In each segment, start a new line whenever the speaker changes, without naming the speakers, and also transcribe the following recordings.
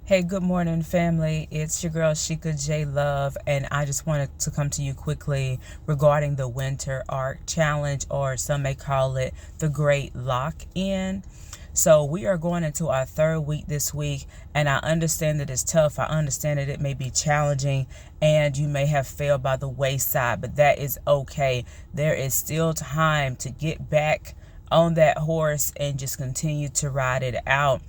Hey, good morning, family. It's your girl, Shika J Love, and I just wanted to come to you quickly regarding the Winter Arc Challenge, or some may call it the Great Lock In. So, we are going into our third week this week, and I understand that it's tough. I understand that it may be challenging, and you may have failed by the wayside, but that is okay. There is still time to get back on that horse and just continue to ride it out.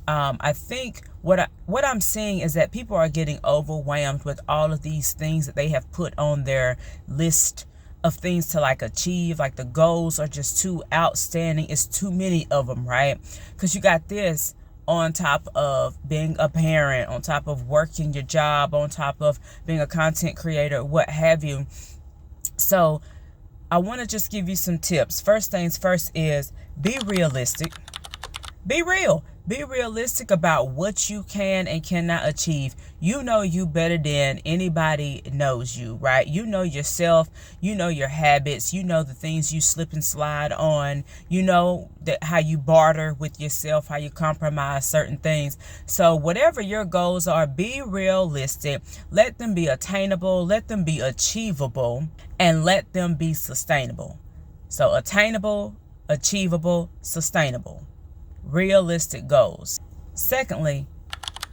I think what I'm seeing is that people are getting overwhelmed with all of these things that they have put on their list of things to achieve. Like, the goals are just too outstanding. It's too many of them, right? Because you got this on top of being a parent, on top of working your job, on top of being a content creator, what have you. So I want to just give you some tips. First things first is be realistic. Be real. Be realistic about what you can and cannot achieve. You know you better than anybody knows you, right? You know yourself. You know your habits. You know the things you slip and slide on. You know how you barter with yourself, how you compromise certain things. So whatever your goals are, be realistic. Let them be attainable. Let them be achievable. And let them be sustainable. So attainable, achievable, sustainable. Realistic goals. Secondly,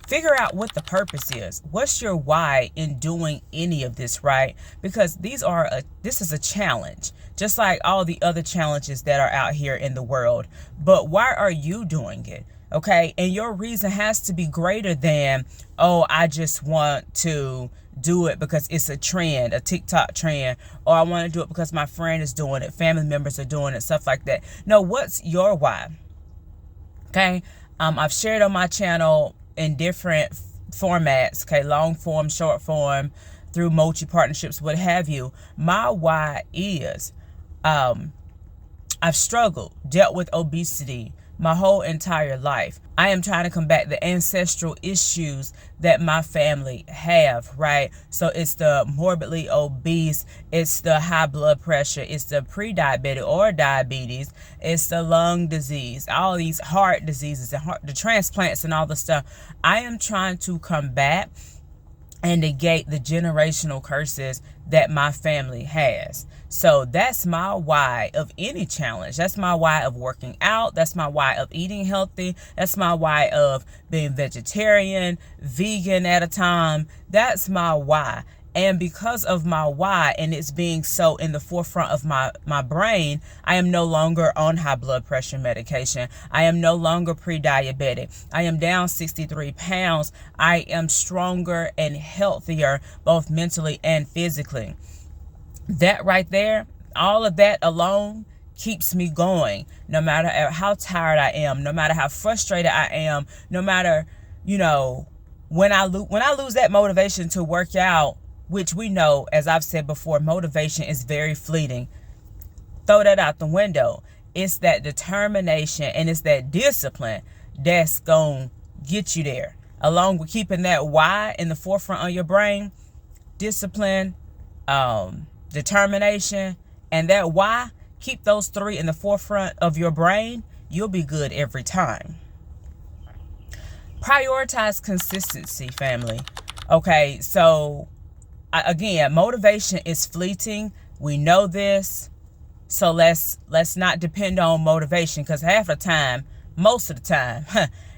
figure out what the purpose is. What's your why in doing any of this, right? Because this is a challenge, just like all the other challenges that are out here in the world. But why are you doing it? Okay, and your reason has to be greater than, oh, I just want to do it because it's a trend, a TikTok trend, or I want to do it because my friend is doing it, family members are doing it, stuff like that. No, what's your why? Okay, I've shared on my channel in different formats, okay, long form, short form, through multi partnerships, what have you. My why is I've struggled, dealt with obesity my whole entire life. I am trying to combat the ancestral issues that my family have, right? So it's the morbidly obese, it's the high blood pressure, it's the pre-diabetic or diabetes, it's the lung disease, all these heart diseases and the transplants and all the stuff. I am trying to combat and negate the generational curses that my family has. So that's my why of any challenge. That's my why of working out. That's my why of eating healthy. That's my why of being vegetarian, vegan at a time. That's my why. And because of my why, and it's being so in the forefront of my brain, I am no longer on high blood pressure medication. I am no longer pre-diabetic. I am down 63 pounds. I am stronger and healthier, both mentally and physically. That right there, all of that alone keeps me going, no matter how tired I am, no matter how frustrated I am, no matter, when I lose that motivation to work out, which we know, as I've said before, motivation is very fleeting. Throw that out the window. It's that determination and it's that discipline that's going to get you there. Along with keeping that why in the forefront of your brain, discipline, determination, and that why, keep those three in the forefront of your brain, you'll be good every time. Prioritize consistency, family. Okay, so again, motivation is fleeting. We know this. So let's not depend on motivation, because half the time, most of the time,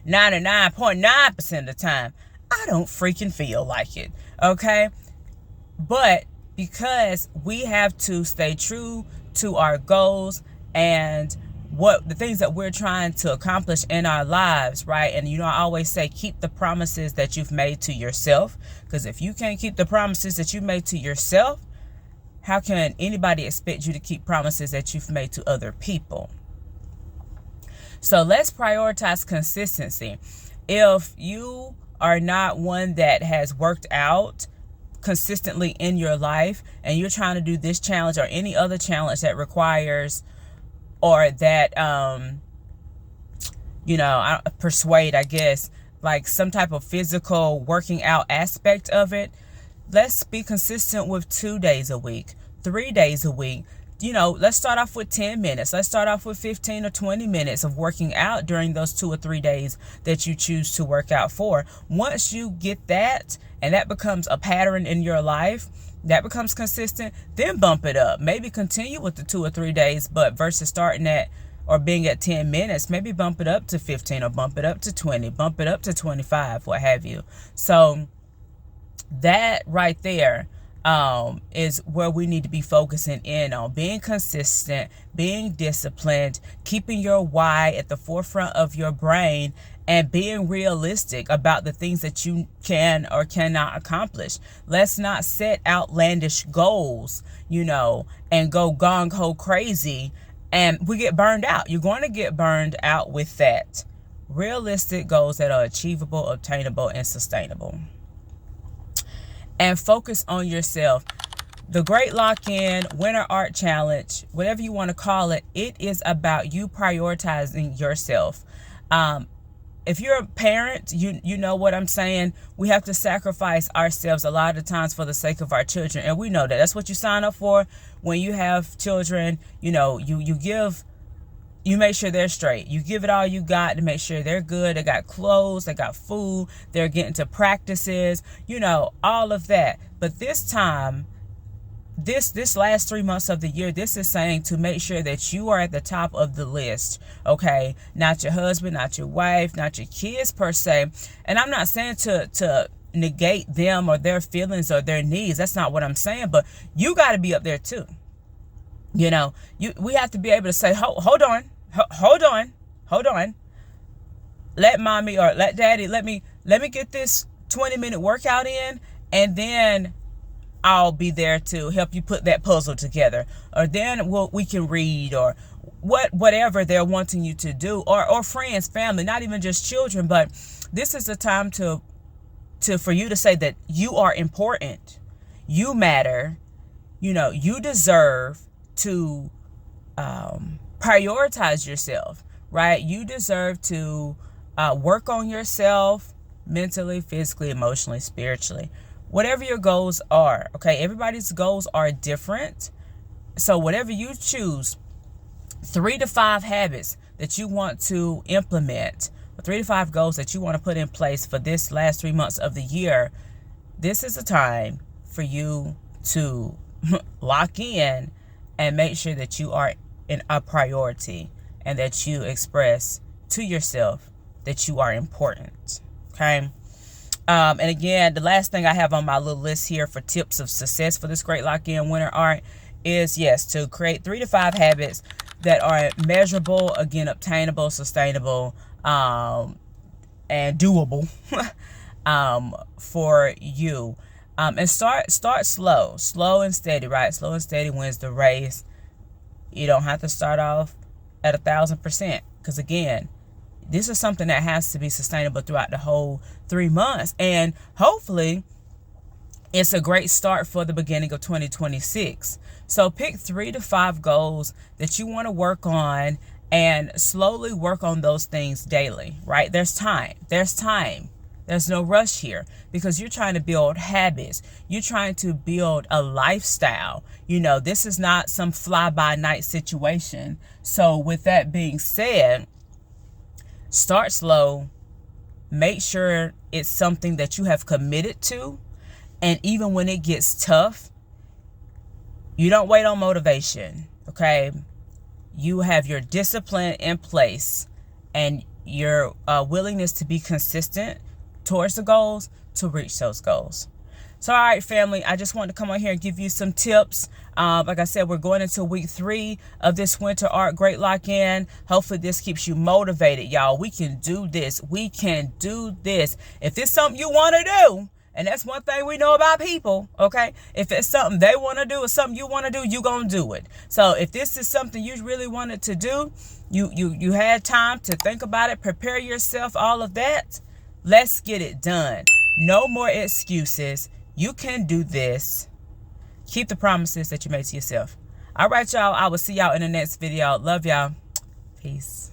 99.9% of the time, I don't freaking feel like it. Okay? But because we have to stay true to our goals and what the things that we're trying to accomplish in our lives, right? And I always say, keep the promises that you've made to yourself, because if you can't keep the promises that you made to yourself, how can anybody expect you to keep promises that you've made to other people? So let's prioritize consistency. If you are not one that has worked out consistently in your life, and you're trying to do this challenge or any other challenge that requires, or that persuade, I guess, like some type of physical working out aspect of it, let's be consistent with 2 days a week, 3 days a week. let's start off with 10 minutes. Let's start off with 15 or 20 minutes of working out during those 2 or 3 days that you choose to work out for. Once you get that, and that becomes a pattern in your life, that becomes consistent, then bump it up. Maybe continue with the 2 or 3 days, but versus starting at or being at 10 minutes, maybe bump it up to 15 or bump it up to 20, bump it up to 25, what have you. So that right there is where we need to be focusing in on being consistent, being disciplined, keeping your why at the forefront of your brain, and being realistic about the things that you can or cannot accomplish. Let's not set outlandish goals, and go gung-ho crazy and we get burned out. You're going to get burned out with that. Realistic goals that are achievable, obtainable, and sustainable. And focus on yourself. The Great Lock-In Winter Art Challenge, whatever you want to call it, it is about you prioritizing yourself. If you're a parent, you know what I'm saying. We have to sacrifice ourselves a lot of times for the sake of our children. And we know that. That's what you sign up for when you have children. You make sure they're straight. You give it all you got to make sure they're good. They got clothes, they got food, they're getting to practices, all of that. But this time, this last 3 months of the year, this is saying to make sure that you are at the top of the list, okay? Not your husband, not your wife, not your kids per se. And I'm not saying to negate them or their feelings or their needs. That's not what I'm saying. But you got to be up there too. We have to be able to say, hold on. Let mommy or let daddy, let me get this 20-minute workout in, and then I'll be there to help you put that puzzle together. Or then we can read, or whatever they're wanting you to do, or friends, family, not even just children. But this is the time for you to say that you are important. You matter. You deserve to prioritize yourself, right? You deserve to work on yourself mentally, physically, emotionally, spiritually. Whatever your goals are, okay? Everybody's goals are different. So whatever you choose, 3 to 5 habits that you want to implement, or 3 to 5 goals that you want to put in place for this last 3 months of the year, this is a time for you to lock in and make sure that you are in a priority and that you express to yourself that you are important, okay? And again, the last thing I have on my little list here for tips of success for this Great Lock-In Winter Art is, yes, to create 3 to 5 habits that are measurable, again, obtainable, sustainable, and doable for you. And start slow and steady, right? Slow and steady wins the race. You don't have to start off at 1,000%, because again, this is something that has to be sustainable throughout the whole 3 months. And hopefully it's a great start for the beginning of 2026. So pick 3 to 5 goals that you want to work on and slowly work on those things daily, right? There's time. There's no rush here, because you're trying to build habits. You're trying to build a lifestyle. This is not some fly-by-night situation. So with that being said, start slow. Make sure it's something that you have committed to. And even when it gets tough, you don't wait on motivation, okay? You have your discipline in place and your willingness to be consistent towards the goals to reach those goals. So, all right, family, I just wanted to come on here and give you some tips. Like I said, we're going into week 3 of this Winter Art Great Lock-In. Hopefully this keeps you motivated, y'all. We can do this. We can do this. If it's something you want to do, and that's one thing we know about people, okay? If it's something they want to do or something you want to do, you're going to do it. So if this is something you really wanted to do, you had time to think about it, prepare yourself, all of that, let's get it done. No more excuses. You can do this. Keep the promises that you made to yourself. All right, y'all. I will see y'all in the next video. Love y'all. Peace.